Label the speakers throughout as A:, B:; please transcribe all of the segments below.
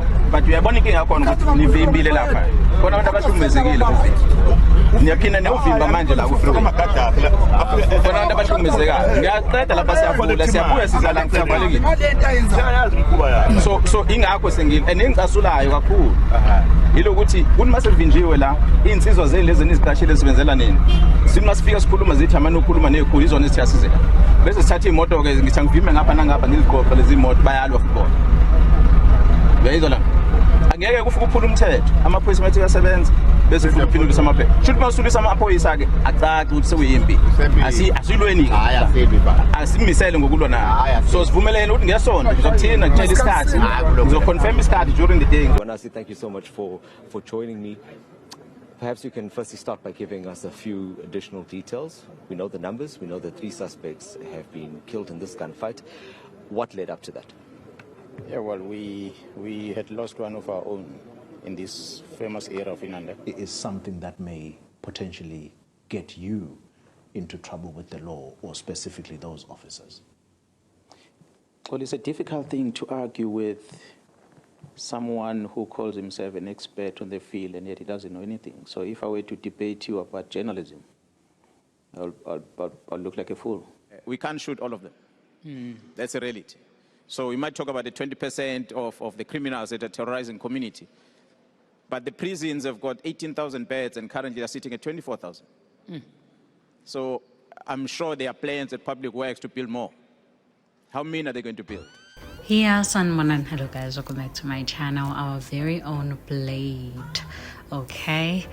A: no but uyabona inkinga yakhona ukuthi nivimbile lapha khona abantu abahlukumezekile niyakina niyovimba manje la ku freeway khona abantu abahlukumezekayo ngiyaqeda lapha siyabuya sizala ngisebalekile so ingakho sengicasulayo kakhulu yilokuthi kunimasivinjiwe la insizwa zeli lezi niziqashile sibenzela nini simasifika sikhuluma zithi amane ukhuluma nekhulu izona esiyasizela bese sithatha imoto ke ngithi ngivime ngapha nangapha ngiliqoqa lezi imoto bayalwa football uyayizwa la angeke kufike uphula umthetho amaphoyisa mathi ayasebenza bese futhi uphindulisa amaphepha should masulisa amaphoyisa ke acaca ukuthi sekuyimpi asilweni asimisele ngokulwa nayo so sivumelene ukuthi ngesonto ngizokuthina ngitshela isikhathi ngizoconfirm isikhathi during the day.
B: Mkhwanazi, thank you so much for joining me. Perhaps you can firstly start by giving us a few additional details. We know the numbers. We know that 3 suspects have been killed in this gunfight. What led up to that?
C: Yeah, well, we had lost one of our own in this famous area of Inanda.
D: It is something that may potentially get you into trouble with the law, or specifically those officers.
C: Well, it's a difficult thing to argue with someone who calls himself an expert on the field and yet he doesn't know anything. So if I were to debate you about journalism, I'll look like a fool. We can't shoot all of them. That's a reality. So we might talk about the 20% of the criminals that are terrorizing community. But the prisons have got 18,000 beds and currently are sitting at 24,000. So I'm sure there are plans at Public Works to build more. How many are they going to build?
E: Yes, and hello guys, welcome back to my channel, our very own Blade. Okay.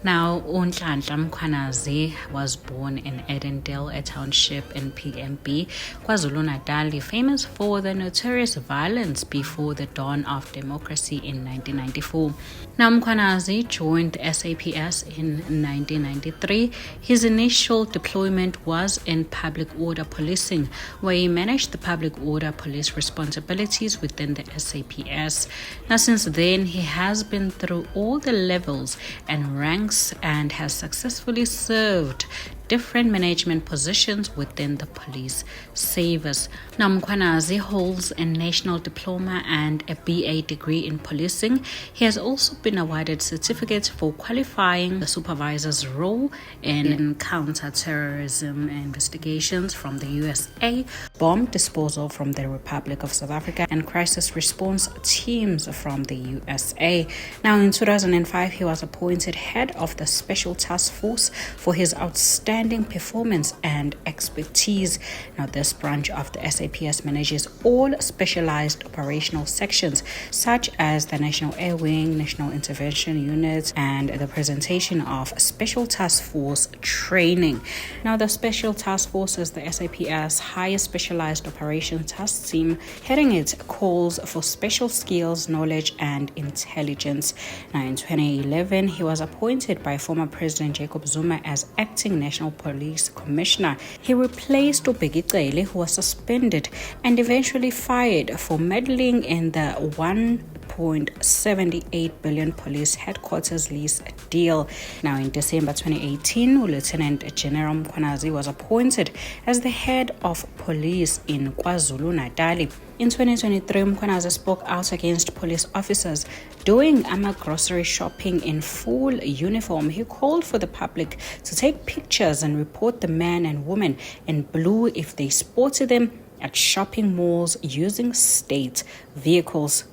E: Now, Nhlanhla Mkhwanazi was born in Edendale, a township in PMB, KwaZulu-Natal, famous for the notorious violence before the dawn of democracy in 1994. Now, Mkhwanazi joined SAPS in 1993. His initial deployment was in public order policing, where he managed the public order police responsibilities within the SAPS. Now, since then, he has been through all the levels and ranks and has successfully served different management positions within the police service. Now, Mkhwanazi holds a national diploma and a BA degree in policing. He has also been awarded certificates for qualifying the supervisor's role in counter-terrorism investigations from the USA, bomb disposal from the Republic of South Africa, and crisis response teams from the USA. Now, in 2005, he was appointed head of the Special Task Force for his outstanding performance and expertise. Now, this branch of the SAPS manages all specialized operational sections such as the National Air Wing, National Intervention Units, and the presentation of Special Task Force training. Now, the Special Task Force is the SAPS highest specialized operation task team. Heading it calls for special skills, knowledge, and intelligence. Now, in 2011, he was appointed by former President Jacob Zuma as acting National Police Commissioner. He replaced Ubheki, who was suspended and eventually fired for meddling in the 1.78 billion police headquarters lease deal. Now, in December 2018, Lieutenant General Mkhwanazi was appointed as the head of police in KwaZulu-Natal. In 2023, Mkhwanazi spoke out against police officers doing grocery shopping in full uniform. He called for the public to take pictures and report the man and woman in blue if they spotted them at shopping malls using state vehicles.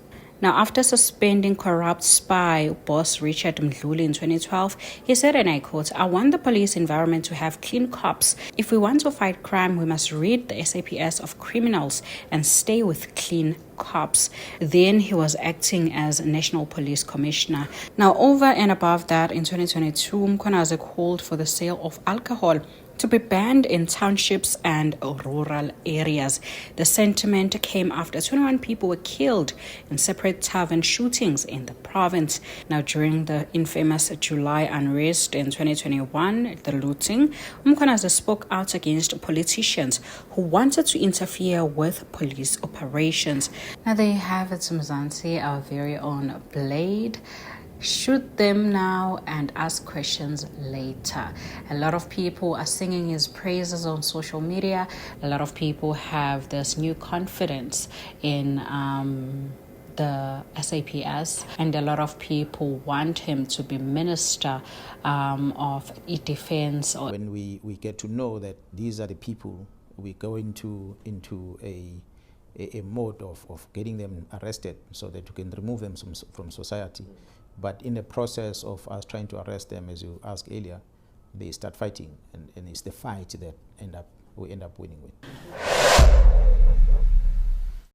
E: Now, after suspending corrupt spy boss Richard Mdluli in 2012, he said, and I quote, "I want the police environment to have clean cops. If we want to fight crime, we must rid the SAPS of criminals and stay with clean cops." Then he was acting as National Police Commissioner. Now, over and above that, in 2022, Mkhwanazi called for the sale of alcohol to be banned in townships and rural areas. The sentiment came after 21 people were killed in separate tavern shootings in the province. Now, during the infamous July unrest in 2021, the looting, Mkhwanazi spoke out against politicians who wanted to interfere with police operations. Now, there you have it, Mzansi, our very own Blade. Shoot them now and ask questions later. A lot of people are singing his praises on social media. A lot of people have this new confidence in the SAPS, and a lot of people want him to be Minister of Defense.
F: When we get to know that these are the people, we go into a mode of getting them arrested so that we can remove them from society. But in the process of us trying to arrest them, as you asked earlier, they start fighting, and it's the fight that we end up winning with.